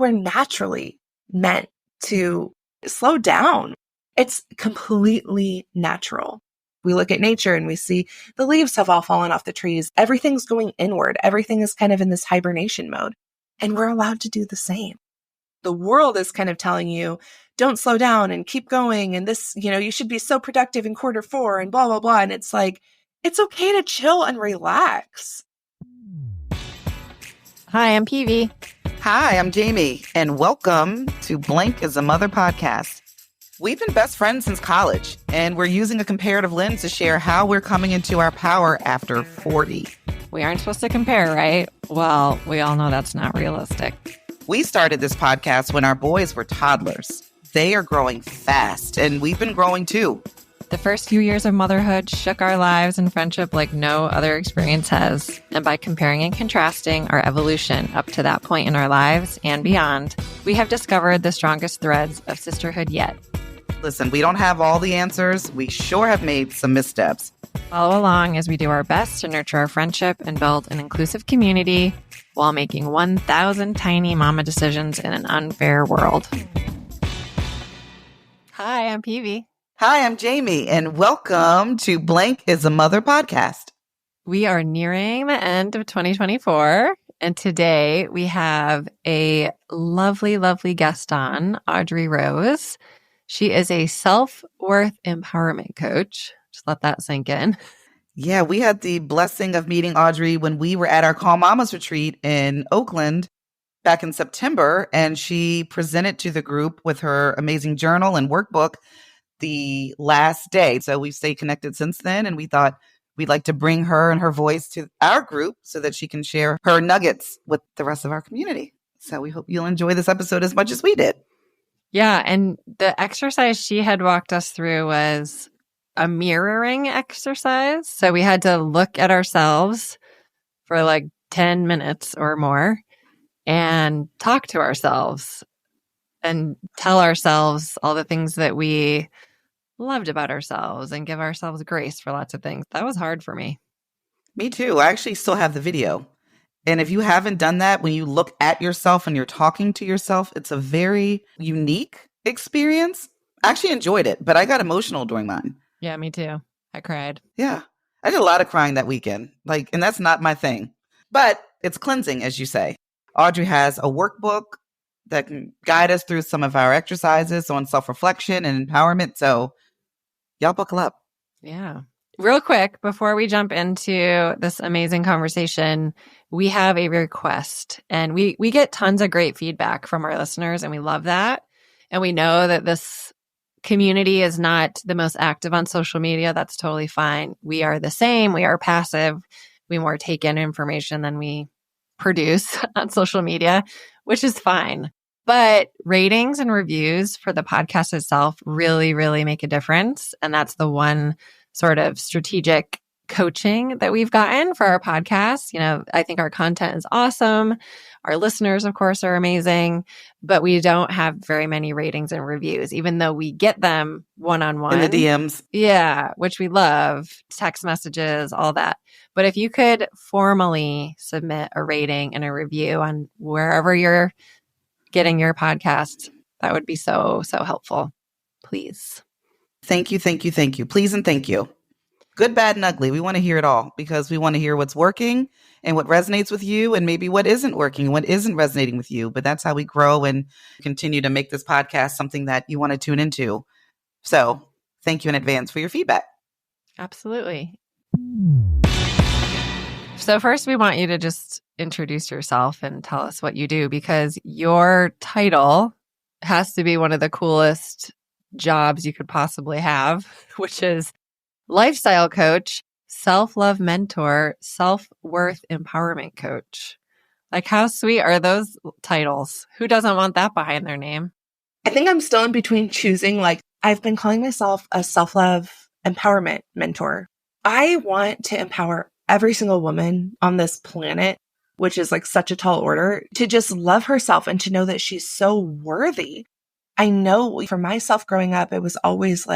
we're naturally meant to slow down. It's completely natural. We look at nature and we see the leaves have all fallen off the trees. Everything's going inward. Everything is kind of in this hibernation mode. And we're allowed to do the same. The world is kind of telling you, don't slow down and keep going. And this, you should be so productive in quarter 4 and blah, blah, blah. And it's like, it's okay to chill and relax. Hi, I'm Peavy. Hi, I'm Jamie. And welcome to Blank is a Mother podcast. We've been best friends since college, and we're using a comparative lens to share how we're coming into our power after 40. We aren't supposed to compare, right? Well, we all know that's not realistic. We started this podcast when our boys were toddlers. They are growing fast, and we've been growing too. The first few years of motherhood shook our lives and friendship like no other experience has. And by comparing and contrasting our evolution up to that point in our lives and beyond, we have discovered the strongest threads of sisterhood yet. Listen, we don't have all the answers. We sure have made some missteps. Follow along as we do our best to nurture our friendship and build an inclusive community while making 1,000 tiny mama decisions in an unfair world. Hi, I'm Peavy. Hi, I'm Jamie, and welcome to Blank is a Mother podcast. We are nearing the end of 2024, and today we have a lovely, lovely guest on, Audrey Rose. She is a self-worth empowerment coach. Just let that sink in. Yeah, we had the blessing of meeting Audrey when we were at our Call Mamas retreat in Oakland back in September, and she presented to the group with her amazing journal and workbook the last day. So we've stayed connected since then, and we thought we'd like to bring her and her voice to our group so that she can share her nuggets with the rest of our community. So we hope you'll enjoy this episode as much as we did. Yeah, and the exercise she had walked us through was a mirroring exercise. So we had to look at ourselves for like 10 minutes or more and talk to ourselves and tell ourselves all the things that we loved about ourselves and give ourselves grace for lots of things. That was hard for me. Me too. I actually still have the video. And if you haven't done that, when you look at yourself and you're talking to yourself, it's a very unique experience. I actually enjoyed it, but I got emotional during mine. Yeah, me too. I cried. Yeah. I did a lot of crying that weekend. And that's not my thing. But it's cleansing, as you say. Audrey has a workbook that can guide us through some of our exercises on self-reflection and empowerment. So y'all buckle up. Yeah. Real quick, before we jump into this amazing conversation, we have a request. And we get tons of great feedback from our listeners, and we love that. And we know that this community is not the most active on social media. That's totally fine. We are the same. We are passive. We more take in information than we produce on social media, which is fine. But ratings and reviews for the podcast itself really, really make a difference. And that's the one sort of strategic coaching that we've gotten for our podcast. I think our content is awesome. Our listeners, of course, are amazing, but we don't have very many ratings and reviews, even though we get them one-on-one. In the DMs. Yeah, which we love. Text messages, all that. But if you could formally submit a rating and a review on wherever you're getting your podcast, that would be so, so helpful. Please. Thank you, thank you, thank you. Please and thank you. Good, bad, and ugly. We want to hear it all because we want to hear what's working and what resonates with you and maybe what isn't working and what isn't resonating with you. But that's how we grow and continue to make this podcast something that you want to tune into. So thank you in advance for your feedback. Absolutely. So first, we want you to just introduce yourself and tell us what you do, because your title has to be one of the coolest jobs you could possibly have, which is lifestyle coach, self-love mentor, self-worth empowerment coach. Like, how sweet are those titles? Who doesn't want that behind their name? I think I'm still in between choosing. I've been calling myself a self-love empowerment mentor. I want to empower every single woman on this planet, which is such a tall order, to just love herself and to know that she's so worthy. I know for myself growing up, it was always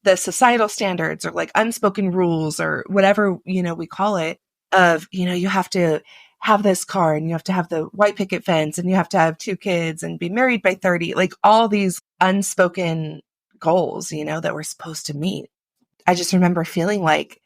the societal standards or unspoken rules or whatever, we call it, of, you have to have this car and you have to have the white picket fence and you have to have 2 kids and be married by 30, like all these unspoken goals, that we're supposed to meet. I just remember feeling like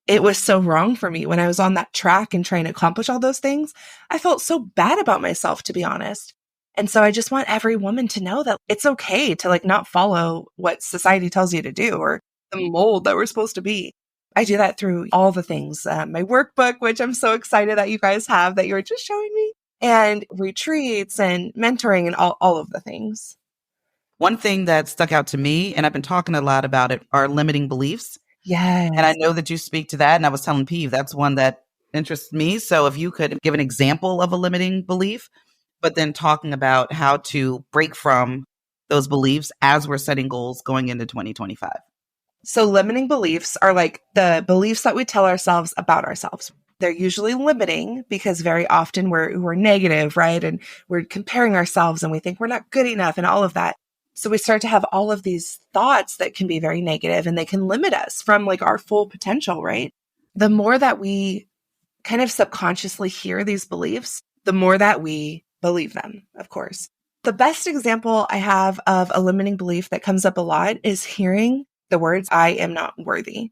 it was so wrong for me when I was on that track and trying to accomplish all those things. I felt so bad about myself, to be honest. And so I just want every woman to know that it's okay to like not follow what society tells you to do or the mold that we're supposed to be. I do that through all the things, my workbook, which I'm so excited that you guys have that you were just showing me, and retreats and mentoring and all of the things. One thing that stuck out to me, and I've been talking a lot about it, are limiting beliefs. Yes. And I know that you speak to that. And I was telling Peeve, that's one that interests me. So if you could give an example of a limiting belief, but then talking about how to break from those beliefs as we're setting goals going into 2025. So limiting beliefs are like the beliefs that we tell ourselves about ourselves. They're usually limiting because very often we're negative, right? And we're comparing ourselves and we think we're not good enough and all of that. So we start to have all of these thoughts that can be very negative and they can limit us from like our full potential, right? The more that we kind of subconsciously hear these beliefs, the more that we believe them, of course. The best example I have of a limiting belief that comes up a lot is hearing the words, I am not worthy.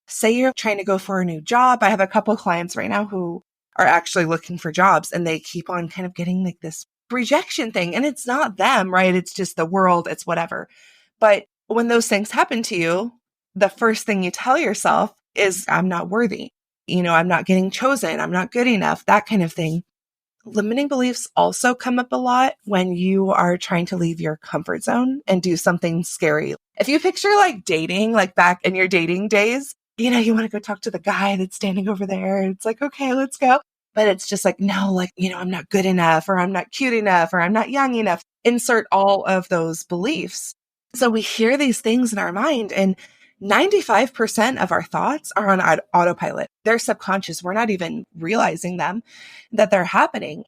Say you're trying to go for a new job. I have a couple of clients right now who are actually looking for jobs and they keep on kind of getting like this rejection thing. And it's not them, right? It's just the world. It's whatever. But when those things happen to you, the first thing you tell yourself is, I'm not worthy. I'm not getting chosen. I'm not good enough, that kind of thing. Limiting beliefs also come up a lot when you are trying to leave your comfort zone and do something scary. If you picture like dating, like back in your dating days, you want to go talk to the guy that's standing over there. It's like, okay, let's go. But it's just like, no, like, I'm not good enough, or I'm not cute enough, or I'm not young enough. Insert all of those beliefs. So we hear these things in our mind, and 95% of our thoughts are on autopilot. They're subconscious. We're not even realizing them, that they're happening.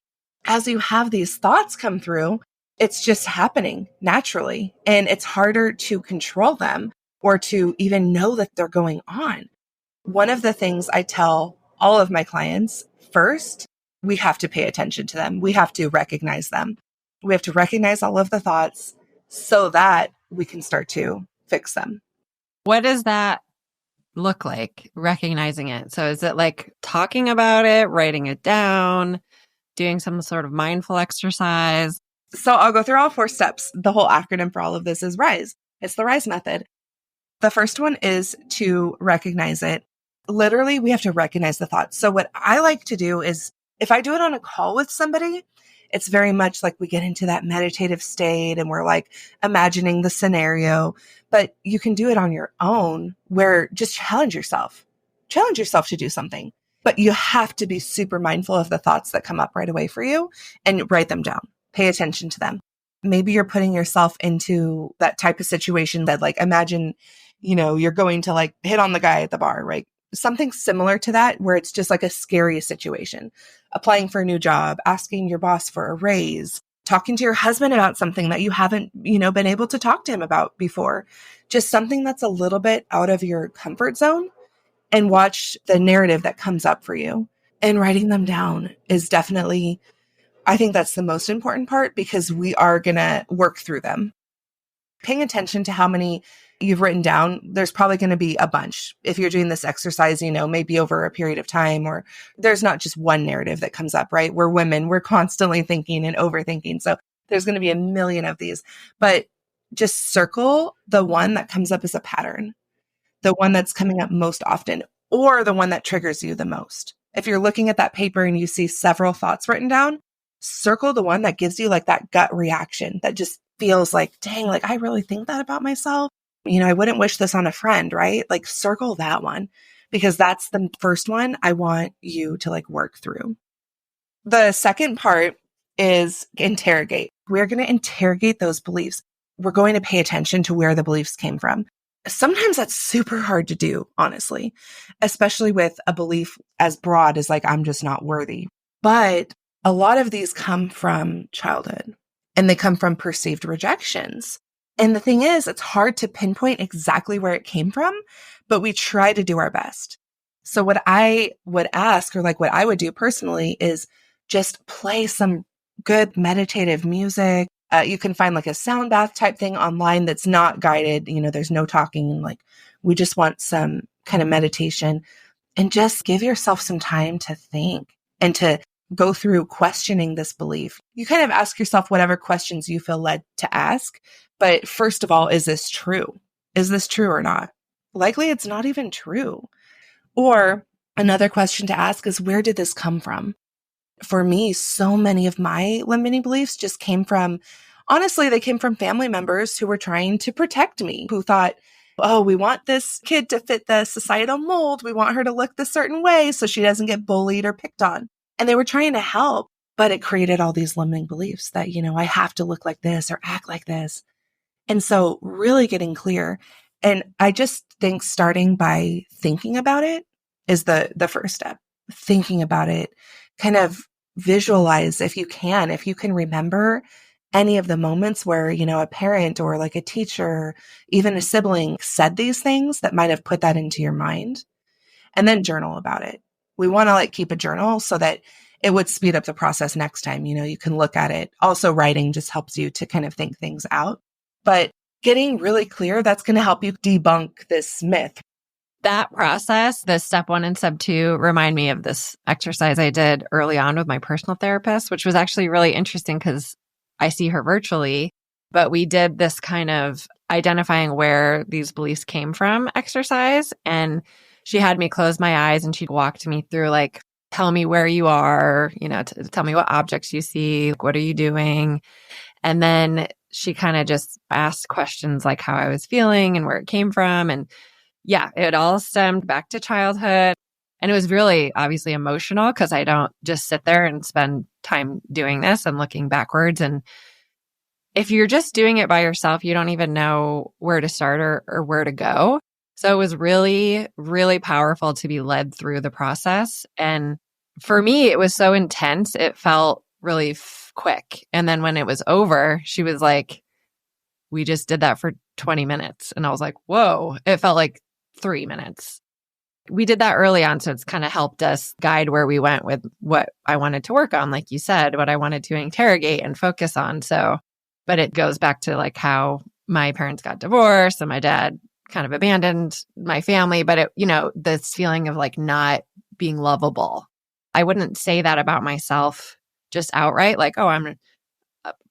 As you have these thoughts come through, it's just happening naturally. And it's harder to control them or to even know that they're going on. One of the things I tell all of my clients, first, we have to pay attention to them. We have to recognize them. We have to recognize all of the thoughts so that we can start to fix them. What does that look like, recognizing it? So is it like talking about it, writing it down, doing some sort of mindful exercise? So I'll go through all 4 steps. The whole acronym for all of this is RISE. It's the RISE method. The first one is to recognize it. Literally, we have to recognize the thoughts. So what I like to do is, if I do it on a call with somebody, it's very much like we get into that meditative state and we're like imagining the scenario, but you can do it on your own where just challenge yourself to do something, but you have to be super mindful of the thoughts that come up right away for you and write them down. Pay attention to them. Maybe you're putting yourself into that type of situation that like, imagine, you're going to like hit on the guy at the bar, right? Something similar to that, where it's just like a scary situation. Applying for a new job, asking your boss for a raise, talking to your husband about something that you haven't, been able to talk to him about before. Just something that's a little bit out of your comfort zone, and watch the narrative that comes up for you. And writing them down is definitely, I think that's the most important part, because we are going to work through them. Paying attention to how many you've written down, there's probably going to be a bunch. If you're doing this exercise, maybe over a period of time, or there's not just one narrative that comes up, right? We're women, we're constantly thinking and overthinking. So there's going to be a million of these, but just circle the one that comes up as a pattern, the one that's coming up most often, or the one that triggers you the most. If you're looking at that paper and you see several thoughts written down, circle the one that gives you like that gut reaction that just feels like, dang, like I really think that about myself. I wouldn't wish this on a friend, right? Like circle that one, because that's the first one I want you to like work through. The second part is interrogate. We're going to interrogate those beliefs. We're going to pay attention to where the beliefs came from. Sometimes that's super hard to do, honestly, especially with a belief as broad as like, I'm just not worthy. But a lot of these come from childhood, and they come from perceived rejections. And the thing is, it's hard to pinpoint exactly where it came from, but we try to do our best. So what I would ask, or like what I would do personally, is just play some good meditative music. You can find like a sound bath type thing online that's not guided. There's no talking. Like, we just want some kind of meditation, and just give yourself some time to think and to go through questioning this belief. You kind of ask yourself whatever questions you feel led to ask. But first of all, is this true? Is this true or not? Likely it's not even true. Or another question to ask is, where did this come from? For me, so many of my limiting beliefs just came from, honestly, they came from family members who were trying to protect me, who thought, oh, we want this kid to fit the societal mold. We want her to look this certain way so she doesn't get bullied or picked on. And they were trying to help, but it created all these limiting beliefs that, I have to look like this or act like this. And so really getting clear. And I just think starting by thinking about it is the first step. Thinking about it, kind of visualize if you can remember any of the moments where, a parent or like a teacher, even a sibling said these things that might have put that into your mind, and then journal about it. We want to keep a journal so that it would speed up the process next time. You can look at it. Also, writing just helps you to kind of think things out. But getting really clear, that's going to help you debunk this myth. That process, the step 1 and step 2, remind me of this exercise I did early on with my personal therapist, which was actually really interesting because I see her virtually, but we did this kind of identifying where these beliefs came from exercise. And she had me close my eyes and she walked me through tell me where you are, tell me what objects you see, what are you doing? And then she kind of just asked questions like how I was feeling and where it came from. And yeah, it all stemmed back to childhood. And it was really obviously emotional because I don't just sit there and spend time doing this and looking backwards. And if you're just doing it by yourself, you don't even know where to start or where to go. So it was really, really powerful to be led through the process. And for me, it was so intense. It felt really quick. And then when it was over, she was like, we just did that for 20 minutes. And I was like, whoa, it felt like 3 minutes. We did that early on. So it's kind of helped us guide where we went with what I wanted to work on, like you said, what I wanted to interrogate and focus on. So, but it goes back to how my parents got divorced and my dad kind of abandoned my family. But it, this feeling of not being lovable. I wouldn't say that about myself just outright,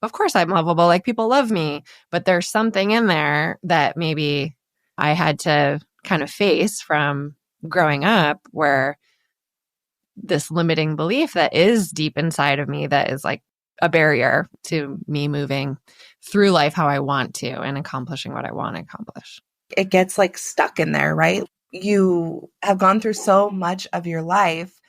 of course I'm lovable, people love me. But there's something in there that maybe I had to kind of face from growing up, where this limiting belief that is deep inside of me that is a barrier to me moving through life how I want to and accomplishing what I want to accomplish. It gets stuck in there, right? You have gone through so much of your life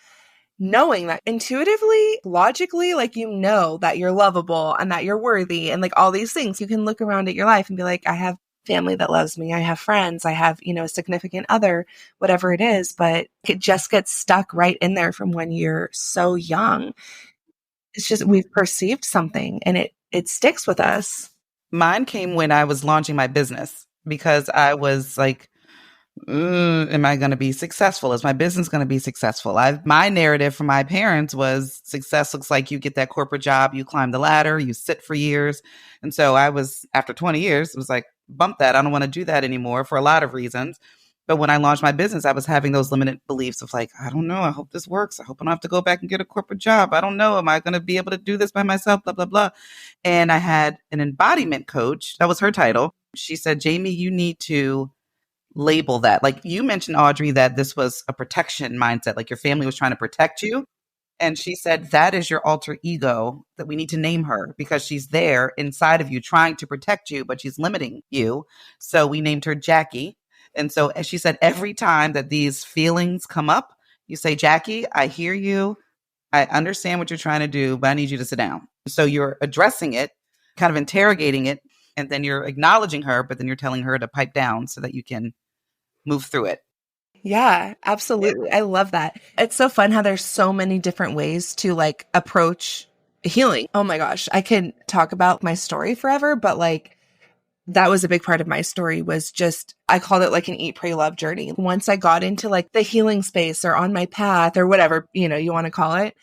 knowing that intuitively, logically, that you're lovable and that you're worthy and all these things. You can look around at your life and be like, I have family that loves me. I have friends. I have, a significant other, whatever it is, but it just gets stuck right in there from when you're so young. It's just, we've perceived something and it sticks with us. Mine came when I was launching my business because I was like, am I going to be successful? Is my business going to be successful? My narrative from my parents was success looks like you get that corporate job, you climb the ladder, you sit for years. And so I was, after 20 years, it was like, bump that. I don't want to do that anymore for a lot of reasons. But when I launched my business, I was having those limited beliefs of I don't know. I hope this works. I hope I don't have to go back and get a corporate job. I don't know. Am I going to be able to do this by myself? Blah, blah, blah. And I had an embodiment coach. That was her title. She said, Jamie, you need to label that. You mentioned, Audrey, that this was a protection mindset, your family was trying to protect you. And she said, that is your alter ego, that we need to name her because she's there inside of you trying to protect you, but she's limiting you. So we named her Jackie. And so, as she said, every time that these feelings come up, you say, Jackie, I hear you. I understand what you're trying to do, but I need you to sit down. So you're addressing it, kind of interrogating it, and then you're acknowledging her, but then you're telling her to pipe down so that you can move through it. Yeah, absolutely. I love that. It's so fun how there's so many different ways to approach healing. Oh my gosh, I can talk about my story forever, but that was a big part of my story, was just, I called it like an eat, pray, love journey. Once I got into like the healing space or on my path or whatever, you want to call it,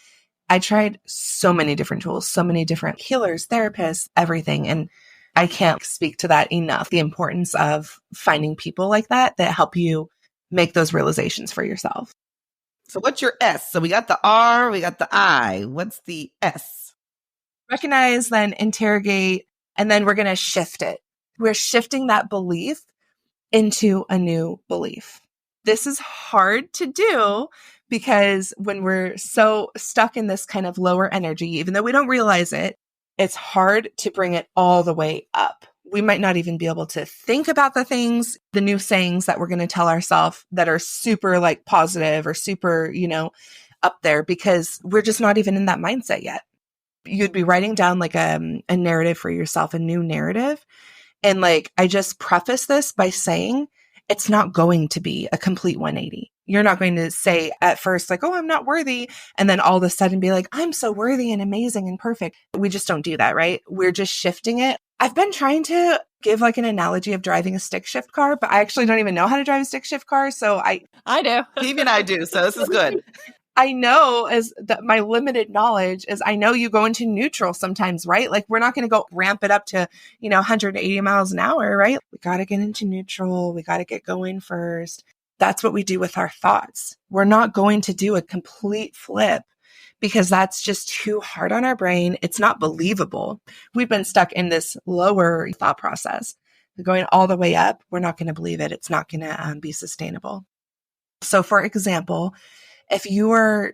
I tried so many different tools, so many different healers, therapists, everything. And I can't speak to that enough. The importance of finding people like that help you make those realizations for yourself. So what's your S? So we got the R, we got the I. What's the S? Recognize, then interrogate, and then we're going to shift it. We're shifting that belief into a new belief. This is hard to do because when we're so stuck in this kind of lower energy, even though we don't realize it, it's hard to bring it all the way up. We might not even be able to think about the things, the new sayings that we're going to tell ourselves that are super like positive or super, up there, because we're just not even in that mindset yet. You'd be writing down like a narrative for yourself, a new narrative. And like, I just preface this by saying it's not going to be a complete 180. You're not going to say at first like, oh, I'm not worthy. And then all of a sudden be like, I'm so worthy and amazing and perfect. We just don't do that, right? We're just shifting it. I've been trying to give like an analogy of driving a stick shift car, but I actually don't even know how to drive a stick shift car. So I do. Steve and I do. So this is good. I know as that my limited knowledge is I know you go into neutral sometimes, right? Like we're not going to go ramp it up to, 180 miles an hour, right? We got to get into neutral. We got to get going first. That's what we do with our thoughts. We're not going to do a complete flip because that's just too hard on our brain. It's not believable. We've been stuck in this lower thought process. Going all the way up, we're not going to believe it. It's not going to be sustainable. So for example, if you are,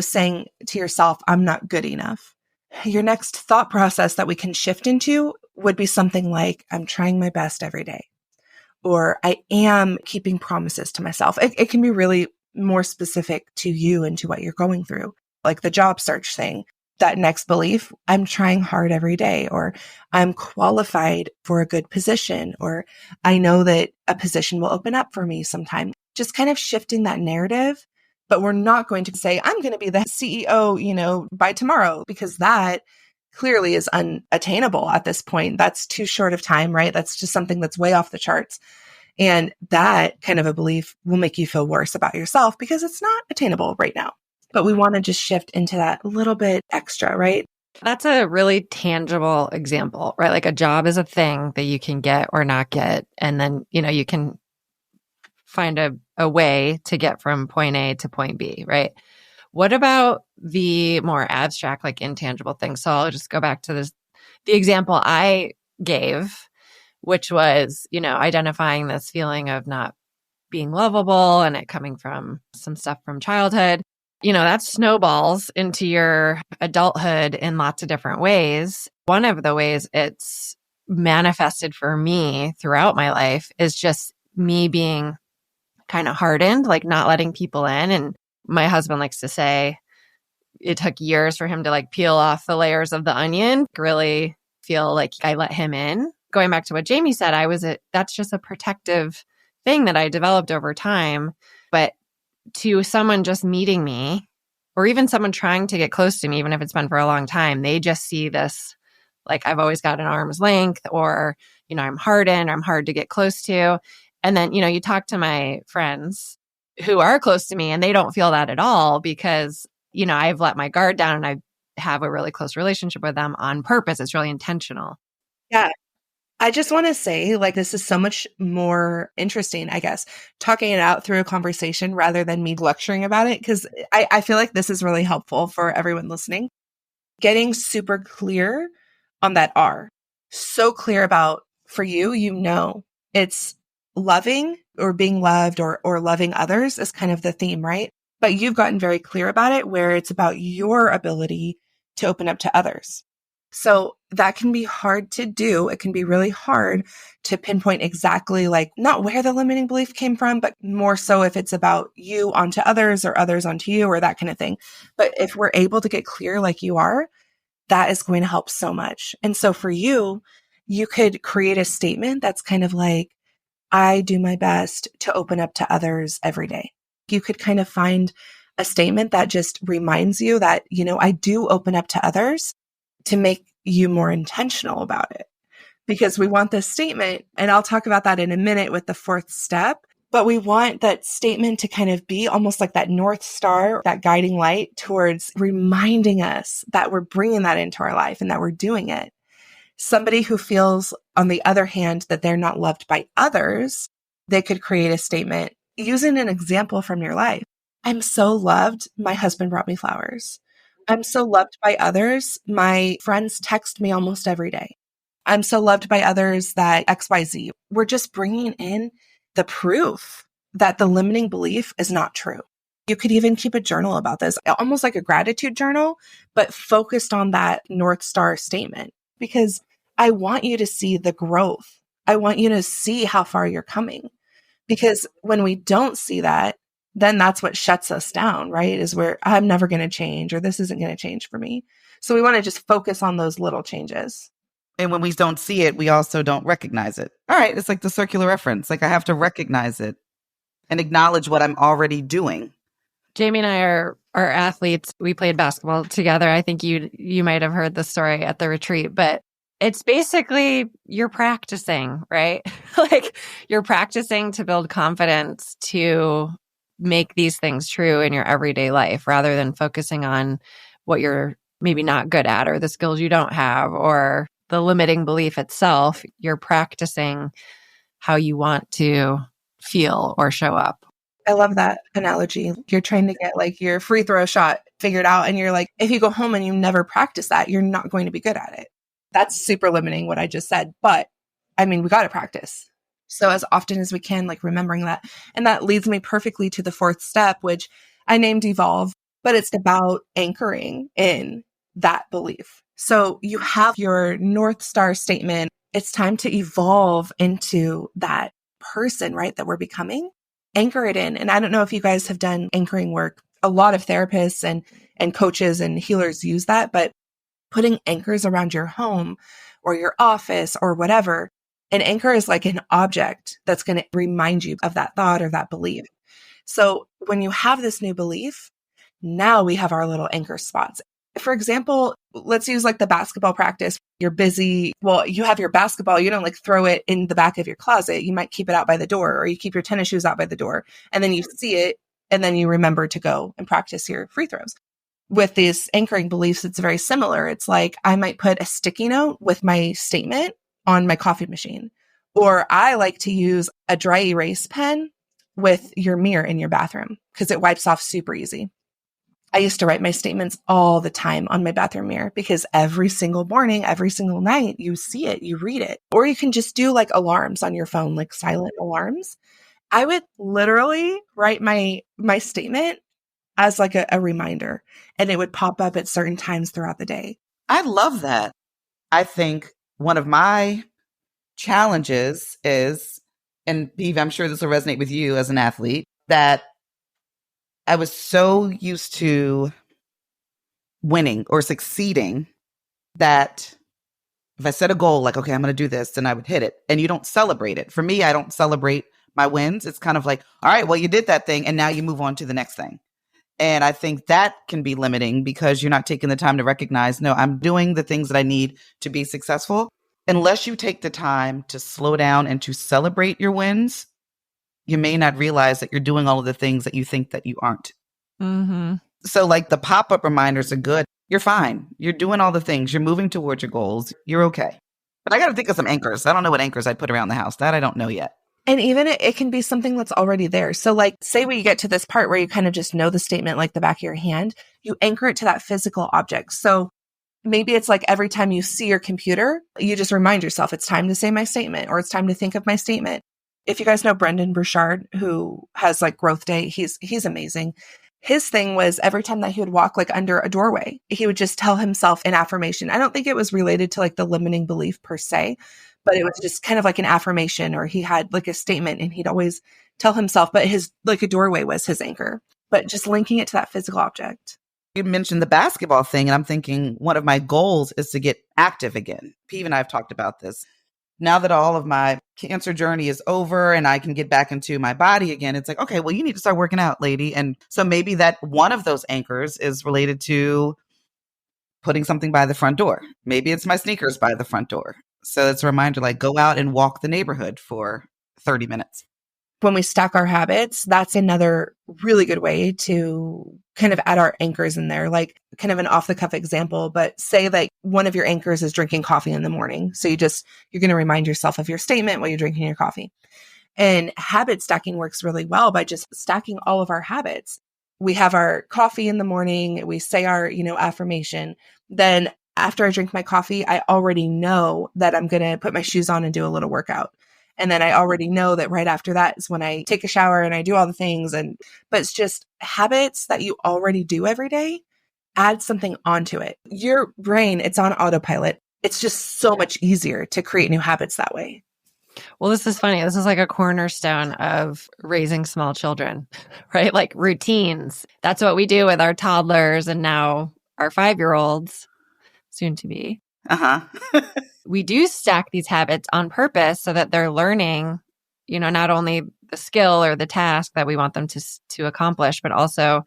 saying to yourself, I'm not good enough, your next thought process that we can shift into would be something like, I'm trying my best every day, or I am keeping promises to myself. It can be really more specific to you and to what you're going through, like the job search thing. That next belief, I'm trying hard every day, or I'm qualified for a good position, or I know that a position will open up for me sometime. Just kind of shifting that narrative. But we're not going to say, I'm going to be the CEO, by tomorrow, because that clearly is unattainable at this point. That's too short of time, right? That's just something that's way off the charts. And that kind of a belief will make you feel worse about yourself because it's not attainable right now. But we want to just shift into that a little bit extra, right? That's a really tangible example, right? Like a job is a thing that you can get or not get. And then, you can find a way to get from point A to point B, right? What about the more abstract, like intangible things? So I'll just go back to the example I gave, which was, identifying this feeling of not being lovable and it coming from some stuff from childhood. That snowballs into your adulthood in lots of different ways. One of the ways it's manifested for me throughout my life is just me being kind of hardened, like not letting people in. And my husband likes to say it took years for him to like peel off the layers of the onion, really feel like I let him in. Going back to what Jamie said, that's just a protective thing that I developed over time. But to someone just meeting me, or even someone trying to get close to me, even if it's been for a long time, they just see this, like I've always got an arm's length, or, I'm hardened, or I'm hard to get close to. And then, you talk to my friends who are close to me and they don't feel that at all because, I've let my guard down and I have a really close relationship with them on purpose. It's really intentional. Yeah. I just want to say, like, this is so much more interesting, I guess, talking it out through a conversation rather than me lecturing about it, because I feel like this is really helpful for everyone listening. Getting super clear on that R. So clear about, for you, it's loving or being loved or loving others is kind of the theme, right? But you've gotten very clear about it where it's about your ability to open up to others. So that can be hard to do. It can be really hard to pinpoint exactly like not where the limiting belief came from, but more so if it's about you onto others or others onto you or that kind of thing. But if we're able to get clear like you are, that is going to help so much. And so for you, you could create a statement that's kind of like, I do my best to open up to others every day. You could kind of find a statement that just reminds you that, I do open up to others to make you more intentional about it. because we want this statement. And I'll talk about that in a minute with the fourth step. But we want that statement to kind of be almost like that North Star, that guiding light towards reminding us that we're bringing that into our life and that we're doing it. Somebody who feels, on the other hand, that they're not loved by others, they could create a statement using an example from your life. I'm so loved. My husband brought me flowers. I'm so loved by others. My friends text me almost every day. I'm so loved by others that XYZ. We're just bringing in the proof that the limiting belief is not true. You could even keep a journal about this, almost like a gratitude journal, but focused on that North Star statement, because I want you to see the growth. I want you to see how far you're coming, because when we don't see that, then that's what shuts us down, right? Is where I'm never going to change, or this isn't going to change for me. So we want to just focus on those little changes. And when we don't see it, we also don't recognize it. All right. It's like the circular reference. Like I have to recognize it and acknowledge what I'm already doing. Jamie and I are athletes. We played basketball together. I think you might have heard the story at the retreat, but it's basically you're practicing, right? Like you're practicing to build confidence to make these things true in your everyday life rather than focusing on what you're maybe not good at or the skills you don't have or the limiting belief itself. You're practicing how you want to feel or show up. I love that analogy. You're trying to get like your free throw shot figured out. And you're like, if you go home and you never practice that, you're not going to be good at it. That's super limiting what I just said. But I mean, we got to practice. So as often as we can, like remembering that. And that leads me perfectly to the fourth step, which I named Evolve, but it's about anchoring in that belief. So you have your North Star statement. It's time to evolve into that person, right? That we're becoming. Anchor it in. And I don't know if you guys have done anchoring work. A lot of therapists and coaches and healers use that, but putting anchors around your home or your office or whatever, an anchor is like an object that's going to remind you of that thought or that belief. So when you have this new belief, now we have our little anchor spots. For example, let's use like the basketball practice. You're busy. Well, you have your basketball. You don't like throw it in the back of your closet. You might keep it out by the door, or you keep your tennis shoes out by the door, and then you see it and then you remember to go and practice your free throws. With these anchoring beliefs, it's very similar. It's like I might put a sticky note with my statement on my coffee machine, or I like to use a dry erase pen with your mirror in your bathroom because it wipes off super easy. I used to write my statements all the time on my bathroom mirror because every single morning, every single night, you see it, you read it. Or you can just do like alarms on your phone, like silent alarms. I would literally write my statement as like a reminder, and it would pop up at certain times throughout the day. I love that. I think one of my challenges is, and Eve, I'm sure this will resonate with you as an athlete, that I was so used to winning or succeeding that if I set a goal, like, okay, I'm going to do this, then I would hit it. And you don't celebrate it. For me, I don't celebrate my wins. It's kind of like, all right, well, you did that thing and now you move on to the next thing. And I think that can be limiting because you're not taking the time to recognize, no, I'm doing the things that I need to be successful. Unless you take the time to slow down and to celebrate your wins, you may not realize that you're doing all of the things that you think that you aren't. Mm-hmm. So like the pop-up reminders are good. You're fine. You're doing all the things. You're moving towards your goals. You're okay. But I got to think of some anchors. I don't know what anchors I'd put around the house. That I don't know yet. And even it can be something that's already there. So like, say we get to this part where you kind of just know the statement like the back of your hand, you anchor it to that physical object. So maybe it's like every time you see your computer, you just remind yourself it's time to say my statement or it's time to think of my statement. If you guys know Brendan Burchard, who has like Growth Day, he's amazing. His thing was every time that he would walk like under a doorway, he would just tell himself an affirmation. I don't think it was related to like the limiting belief per se, but it was just kind of like an affirmation, or he had like a statement and he'd always tell himself, but his like a doorway was his anchor, but just linking it to that physical object. You mentioned the basketball thing, and I'm thinking one of my goals is to get active again. Pete and I have talked about this. Now that all of my cancer journey is over and I can get back into my body again, it's like, okay, well, you need to start working out, lady. And so maybe that one of those anchors is related to putting something by the front door. Maybe it's my sneakers by the front door. So it's a reminder, like, go out and walk the neighborhood for 30 minutes. When we stack our habits, that's another really good way to kind of add our anchors in there, like kind of an off the cuff example, but say like one of your anchors is drinking coffee in the morning. So you're going to remind yourself of your statement while you're drinking your coffee. And habit stacking works really well by just stacking all of our habits. We have our coffee in the morning. We say our, affirmation. Then after I drink my coffee, I already know that I'm going to put my shoes on and do a little workout. And then I already know that right after that is when I take a shower and I do all the things. But it's just habits that you already do every day. Add something onto it. Your brain, it's on autopilot. It's just so much easier to create new habits that way. Well, this is funny. This is like a cornerstone of raising small children, right? Like routines. That's what we do with our toddlers and now our 5-year-olds, soon to be. We do stack these habits on purpose so that they're learning, not only the skill or the task that we want them to accomplish, but also,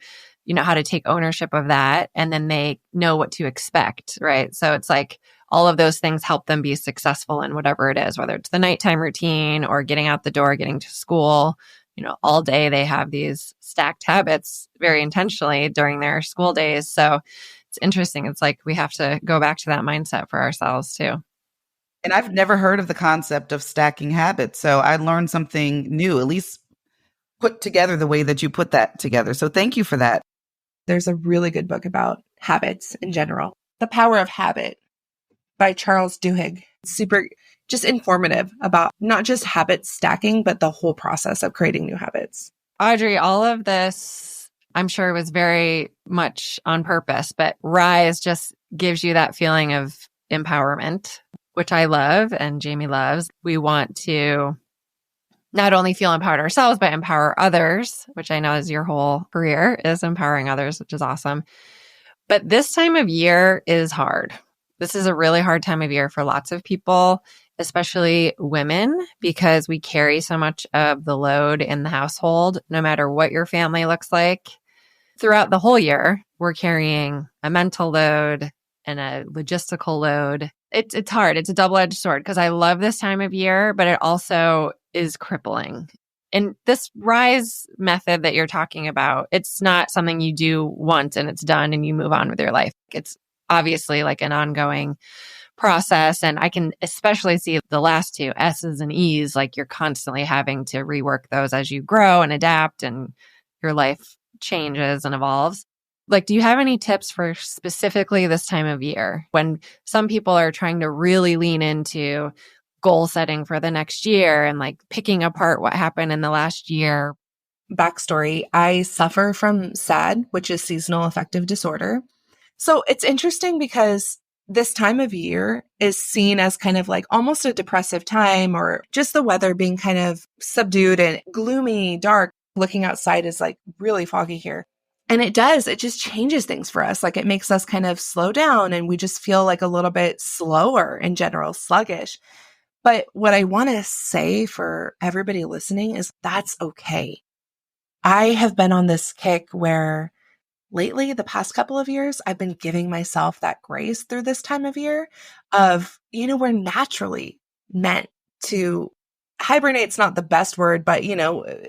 how to take ownership of that. And then they know what to expect, right? So it's like all of those things help them be successful in whatever it is, whether it's the nighttime routine or getting out the door, getting to school. All day they have these stacked habits very intentionally during their school days. So it's interesting. It's like we have to go back to that mindset for ourselves too. And I've never heard of the concept of stacking habits. So I learned something new, at least put together the way that you put that together. So thank you for that. There's a really good book about habits in general. The Power of Habit by Charles Duhigg. Super just informative about not just habit stacking, but the whole process of creating new habits. Audrey, all of this, I'm sure was very much on purpose, but R.I.S.E just gives you that feeling of empowerment, which I love and Jamie loves. We want to not only feel empowered ourselves, but empower others, which I know is your whole career, is empowering others, which is awesome. But this time of year is hard. This is a really hard time of year for lots of people, especially women, because we carry so much of the load in the household, no matter what your family looks like. Throughout the whole year, we're carrying a mental load and a logistical load. It's hard. It's a double-edged sword because I love this time of year, but it also is crippling. And this R.I.S.E method that you're talking about, it's not something you do once and it's done and you move on with your life. It's obviously like an ongoing process. And I can especially see the last two, S's and E's, like you're constantly having to rework those as you grow and adapt and your life changes and evolves. Like, do you have any tips for specifically this time of year when some people are trying to really lean into goal setting for the next year and like picking apart what happened in the last year? Backstory, I suffer from SAD, which is seasonal affective disorder. So it's interesting because this time of year is seen as kind of like almost a depressive time, or just the weather being kind of subdued and gloomy, dark. Looking outside is like really foggy here. And it just changes things for us. Like it makes us kind of slow down and we just feel like a little bit slower in general, sluggish. But what I want to say for everybody listening is that's okay. I have been on this kick where lately, the past couple of years, I've been giving myself that grace through this time of year of, we're naturally meant to hibernate's not the best word, but,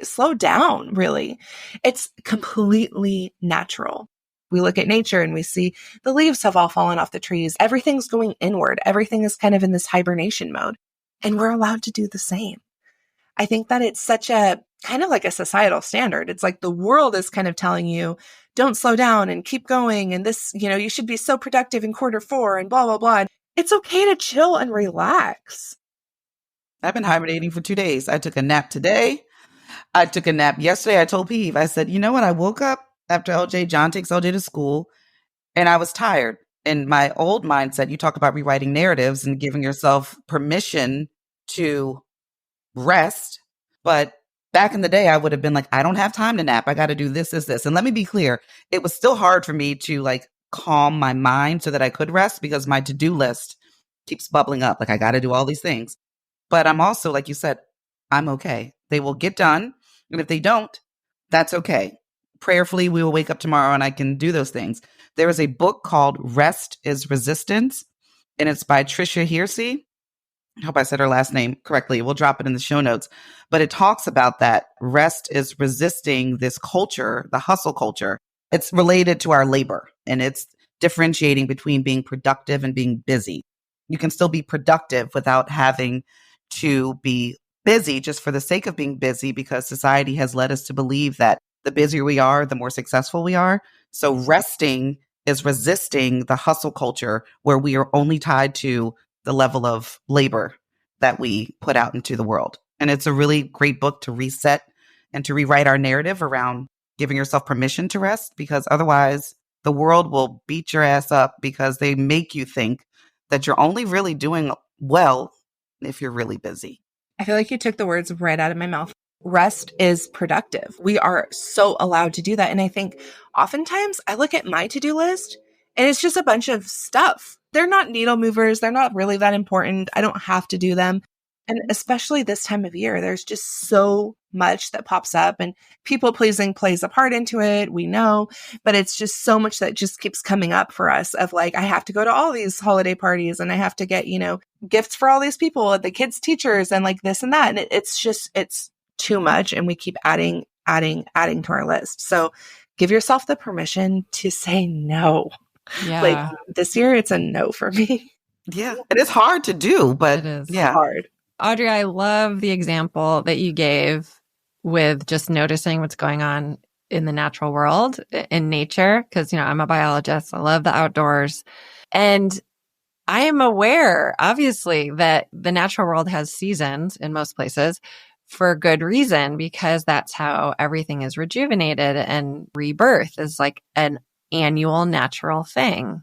slow down, really. It's completely natural. We look at nature and we see the leaves have all fallen off the trees. Everything's going inward. Everything is kind of in this hibernation mode. And we're allowed to do the same. I think that it's such a kind of like a societal standard. It's like the world is kind of telling you, don't slow down and keep going. And this, you should be so productive in Q4 and blah, blah, blah. And it's okay to chill and relax. I've been hibernating for 2 days. I took a nap today. I took a nap yesterday. I told Peeve, I said, you know what? I woke up after John takes LJ to school, and I was tired. In my old mindset, you talk about rewriting narratives and giving yourself permission to rest. But back in the day, I would have been like, I don't have time to nap. I got to do this. And let me be clear. It was still hard for me to like calm my mind so that I could rest because my to-do list keeps bubbling up. Like I got to do all these things. But I'm also, like you said, I'm okay. They will get done. And if they don't, that's okay. Prayerfully, we will wake up tomorrow and I can do those things. There is a book called R.I.S.E is Resistance, and it's by Tricia Hersey. I hope I said her last name correctly. We'll drop it in the show notes. But it talks about that rest is resisting this culture, the hustle culture. It's related to our labor, and it's differentiating between being productive and being busy. You can still be productive without having to be busy just for the sake of being busy, because society has led us to believe that the busier we are, the more successful we are. So resting is resisting the hustle culture where we are only tied to the level of labor that we put out into the world. And it's a really great book to reset and to rewrite our narrative around giving yourself permission to rest, because otherwise the world will beat your ass up because they make you think that you're only really doing well if you're really busy. I feel like you took the words right out of my mouth. Rest is productive. We are so allowed to do that. And I think oftentimes I look at my to-do list and it's just a bunch of stuff. They're not needle movers. They're not really that important. I don't have to do them. And especially this time of year, there's just so much that pops up, and people pleasing plays a part into it. We know, but it's just so much that just keeps coming up for us of like, I have to go to all these holiday parties and I have to get, gifts for all these people, the kids' teachers, and like this and that. And it's too much. And we keep adding to our list. So give yourself the permission to say no. Yeah. Like this year, it's a no for me. Yeah. It is hard to do, but It is hard. Audrey, I love the example that you gave with just noticing what's going on in the natural world, in nature, because, I'm a biologist. I love the outdoors. And I am aware, obviously, that the natural world has seasons in most places for good reason, because that's how everything is rejuvenated, and rebirth is like an annual natural thing.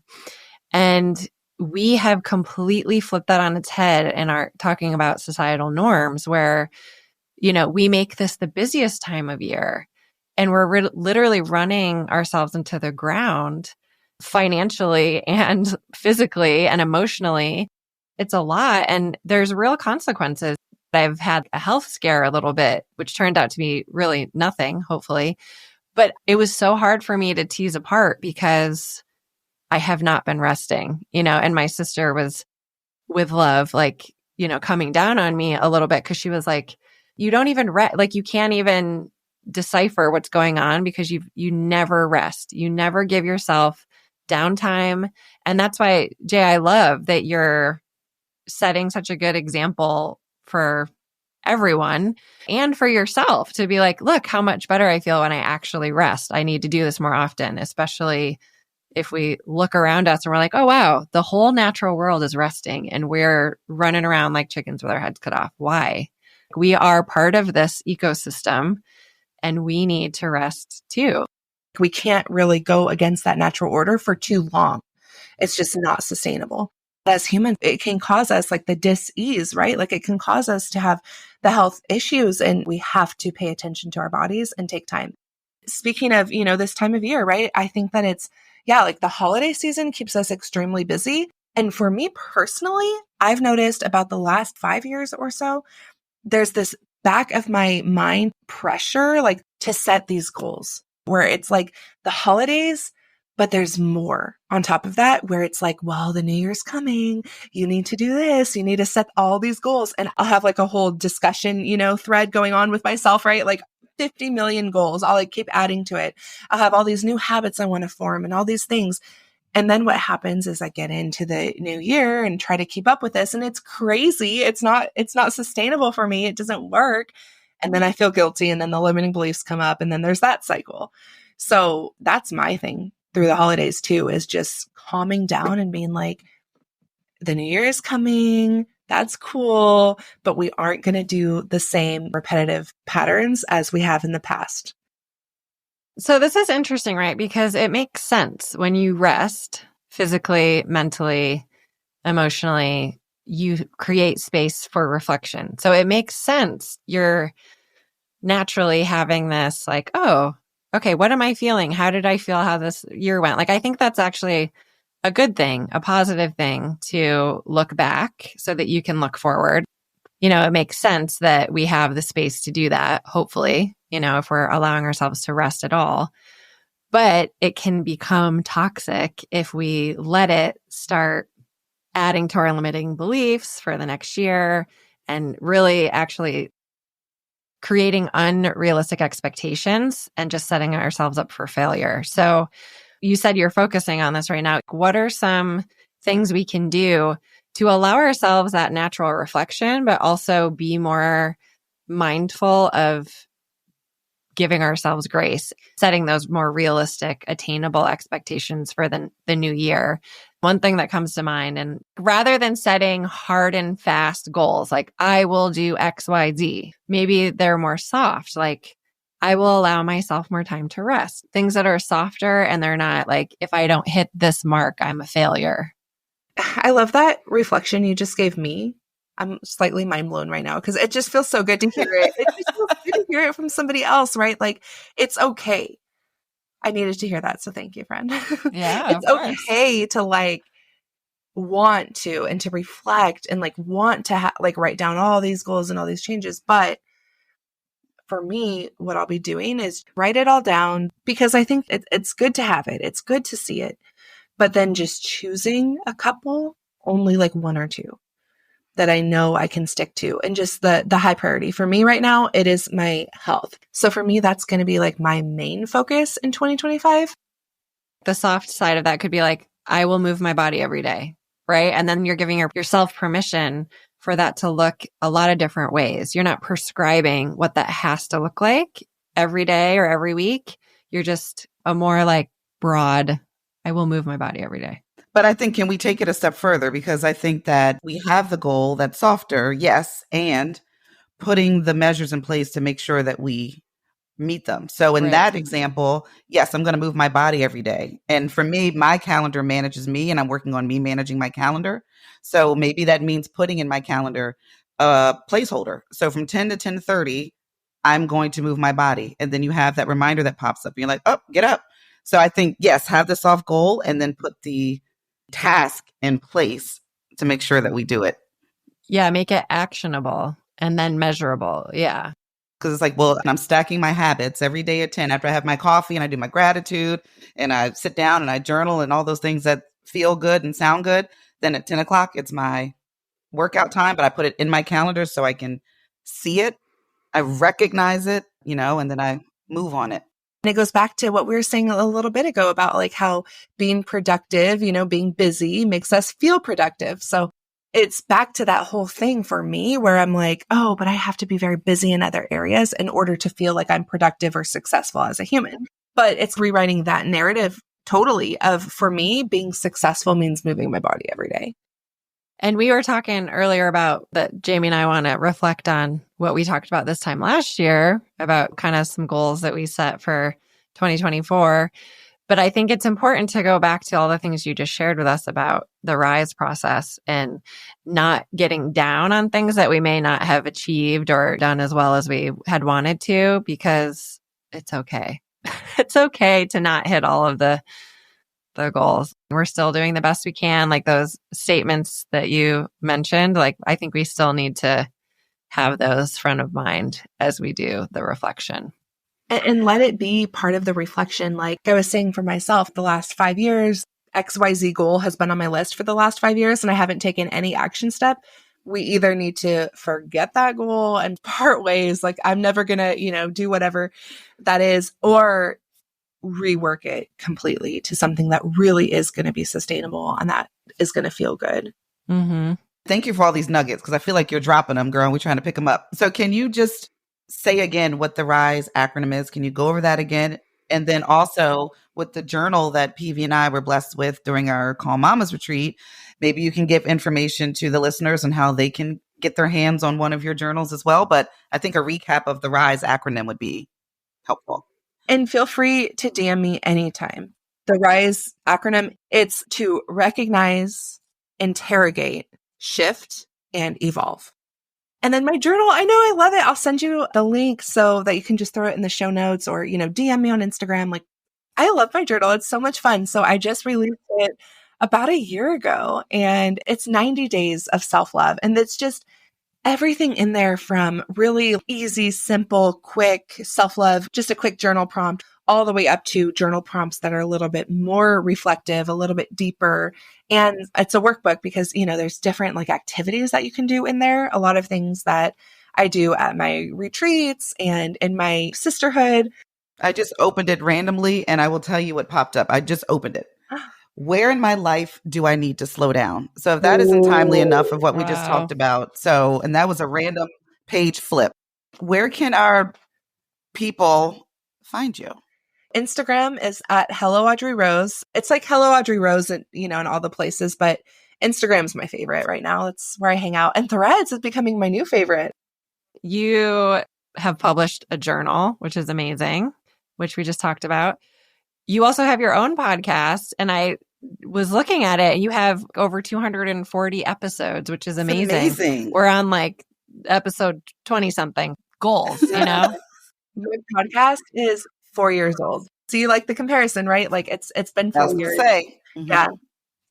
And we have completely flipped that on its head and are talking about societal norms where, we make this the busiest time of year, and we're literally running ourselves into the ground financially and physically and emotionally. It's a lot, and there's real consequences. I've had a health scare a little bit, which turned out to be really nothing, hopefully. But it was so hard for me to tease apart because I have not been resting, and my sister was with love, like, coming down on me a little bit, because she was like, you don't even like, you can't even decipher what's going on because you never rest. You never give yourself downtime. And that's why, Jay, I love that you're setting such a good example for everyone and for yourself to be like, look how much better I feel when I actually rest. I need to do this more often, especially if we look around us and we're like, oh, wow, the whole natural world is resting and we're running around like chickens with our heads cut off. Why? We are part of this ecosystem and we need to rest too. We can't really go against that natural order for too long. It's just not sustainable. As humans, it can cause us like the dis-ease, right? Like it can cause us to have the health issues, and we have to pay attention to our bodies and take time. Speaking of, this time of year, right? I think that it's, like the holiday season keeps us extremely busy. And for me personally, I've noticed about the last 5 years or so, there's this back of my mind pressure, like to set these goals where it's like the holidays, but there's more on top of that where it's like, well, the new year's coming. You need to do this. You need to set all these goals. And I'll have like a whole discussion, thread going on with myself, right? Like 50 million goals. I'll like keep adding to it. I'll have all these new habits I want to form and all these things. And then what happens is I get into the new year and try to keep up with this. And it's crazy. It's not sustainable for me. It doesn't work. And then I feel guilty. And then the limiting beliefs come up. And then there's that cycle. So that's my thing through the holidays too, is just calming down and being like, the new year is coming. That's cool. But we aren't going to do the same repetitive patterns as we have in the past. So this is interesting, right? Because it makes sense when you rest physically, mentally, emotionally, you create space for reflection. So it makes sense. You're naturally having this like, oh, okay, what am I feeling? How did I feel how this year went? Like, I think that's actually a good thing, a positive thing to look back so that you can look forward. It makes sense that we have the space to do that, hopefully, if we're allowing ourselves to rest at all. But it can become toxic if we let it start adding to our limiting beliefs for the next year, and really actually creating unrealistic expectations and just setting ourselves up for failure. So you said you're focusing on this right now. What are some things we can do to allow ourselves that natural reflection, but also be more mindful of giving ourselves grace, setting those more realistic, attainable expectations for the new year? One thing that comes to mind, and rather than setting hard and fast goals, like I will do X, Y, Z, maybe they're more soft, like I will allow myself more time to rest. Things that are softer and they're not like, if I don't hit this mark, I'm a failure. I love that reflection you just gave me. I'm slightly mind blown right now because it just feels so good to hear it. It just feels good to hear it from somebody else, right? Like, it's okay. I needed to hear that. So thank you, friend. Yeah, It's okay to like want to and to reflect and like want to like write down all these goals and all these changes. But for me, what I'll be doing is write it all down because I think it's good to have it. It's good to see it. But then just choosing a couple, only like one or two that I know I can stick to. And just the high priority for me right now, it is my health. So for me, that's going to be like my main focus in 2025. The soft side of that could be like, I will move my body every day, right? And then you're giving yourself permission for that to look a lot of different ways. You're not prescribing what that has to look like every day or every week. You're just a more like broad, I will move my body every day. But I think, can we take it a step further? Because I think that we have the goal that's softer, yes, and putting the measures in place to make sure that we meet them. So in that example, yes, I'm going to move my body every day. And for me, my calendar manages me, and I'm working on me managing my calendar. So maybe that means putting in my calendar a placeholder. So from 10 to 10:30, I'm going to move my body. And then you have that reminder that pops up. You're like, oh, get up. So I think, yes, have the soft goal and then put the task in place to make sure that we do it. Yeah, make it actionable and then measurable. Yeah. Because it's like, well, I'm stacking my habits every day at 10 after I have my coffee and I do my gratitude and I sit down and I journal and all those things that feel good and sound good. Then at 10 o'clock, it's my workout time, but I put it in my calendar so I can see it. I recognize it, and then I move on it. And it goes back to what we were saying a little bit ago about like how being productive, being busy makes us feel productive. So it's back to that whole thing for me where I'm like, oh, but I have to be very busy in other areas in order to feel like I'm productive or successful as a human. But it's rewriting that narrative totally of, for me, being successful means moving my body every day. And we were talking earlier about that Jamie and I want to reflect on what we talked about this time last year about kind of some goals that we set for 2024. But I think it's important to go back to all the things you just shared with us about the RISE process and not getting down on things that we may not have achieved or done as well as we had wanted to, because it's okay. It's okay to not hit all of the goals. We're still doing the best we can. Like those statements that you mentioned, like I think we still need to have those front of mind as we do the reflection. And let it be part of the reflection. Like I was saying for myself, the last 5 years, XYZ goal has been on my list for the last 5 years and I haven't taken any action step. We either need to forget that goal and part ways, like I'm never going to, do whatever that is, or rework it completely to something that really is going to be sustainable and that is going to feel good. Mm-hmm. Thank you for all these nuggets because I feel like you're dropping them, girl. We're trying to pick them up. So can you just say again what the RISE acronym is? Can you go over that again? And then also with the journal that PV and I were blessed with during our Calm Mamas retreat, maybe you can give information to the listeners on how they can get their hands on one of your journals as well. But I think a recap of the RISE acronym would be helpful. And feel free to DM me anytime. The RISE acronym, it's to recognize, interrogate, shift, and evolve. And then my journal, I know I love it. I'll send you the link so that you can just throw it in the show notes or, DM me on Instagram. Like, I love my journal. It's so much fun. So I just released it about a year ago and it's 90 days of self-love. And it's just everything in there from really easy, simple, quick self-love, just a quick journal prompt, all the way up to journal prompts that are a little bit more reflective, a little bit deeper. And it's a workbook because, there's different like activities that you can do in there. A lot of things that I do at my retreats and in my sisterhood. I just opened it randomly and I will tell you what popped up. I just opened it. Where in my life do I need to slow down? So if that isn't timely enough of what we just talked about. And that was a random page flip. Where can our people find you? Instagram is at Hello Audrey Rose. It's like Hello Audrey Rose, and in all the places, but Instagram's my favorite right now. It's where I hang out. And Threads is becoming my new favorite. You have published a journal, which is amazing, which we just talked about. You also have your own podcast, and I was looking at it. You have over 240 episodes, which is amazing. We're on like episode 20 something goals, My podcast is 4 years old. So you like the comparison, right? Like it's been 4 years. Yeah.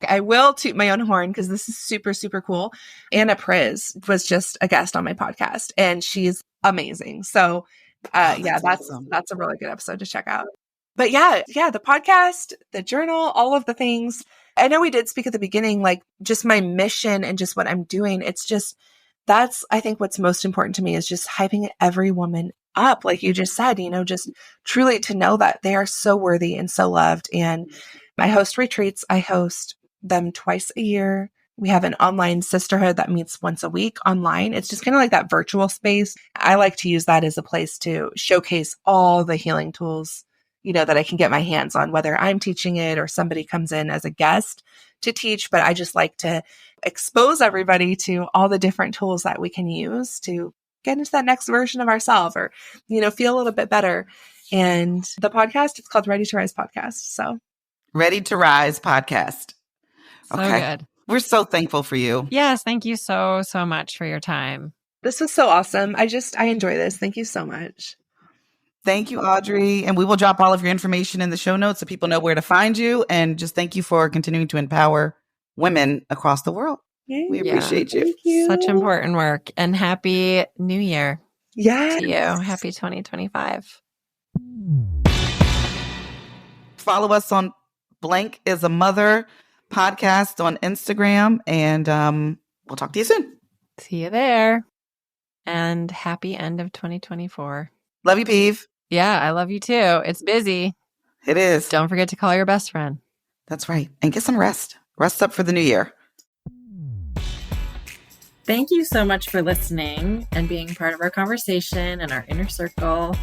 I will toot my own horn because this is super, super cool. Anna Priz was just a guest on my podcast and she's amazing. So that's a really good episode to check out. But yeah, the podcast, the journal, all of the things. I know we did speak at the beginning, like just my mission and just what I'm doing. It's just, that's, I think what's most important to me is just hyping every woman up. Like you just said, just truly to know that they are so worthy and so loved. And I host retreats. I host them twice a year. We have an online sisterhood that meets once a week online. It's just kind of like that virtual space. I like to use that as a place to showcase all the healing tools, that I can get my hands on, whether I'm teaching it or somebody comes in as a guest to teach. But I just like to expose everybody to all the different tools that we can use to get into that next version of ourselves or, feel a little bit better. And the podcast, it's called Ready to Rise Podcast. So Ready to Rise Podcast. So good. We're so thankful for you. Yes. Thank you so, so much for your time. This was so awesome. I enjoy this. Thank you so much. Thank you, Audrey. And we will drop all of your information in the show notes so people know where to find you. And just thank you for continuing to empower women across the world. We appreciate you. Thank you. Such important work. And happy New Year to you. Happy 2025. Follow us on Blank is a Mother podcast on Instagram. And we'll talk to you soon. See you there. And happy end of 2024. Love you, Peeve. Yeah, I love you too. It's busy. It is. Don't forget to call your best friend. That's right. And get some rest. Rest up for the new year. Thank you so much for listening and being part of our conversation and our inner circle.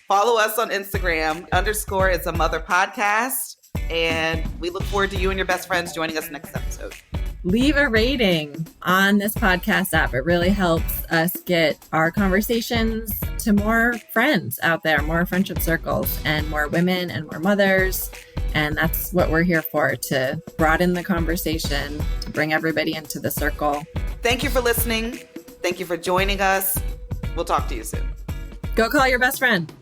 Follow us on Instagram, _is a mother podcast. And we look forward to you and your best friends joining us next episode. Leave a rating on this podcast app. It really helps us get our conversations to more friends out there, more friendship circles, and more women and more mothers. And that's what we're here for, to broaden the conversation, to bring everybody into the circle. Thank you for listening. Thank you for joining us. We'll talk to you soon. Go call your best friend.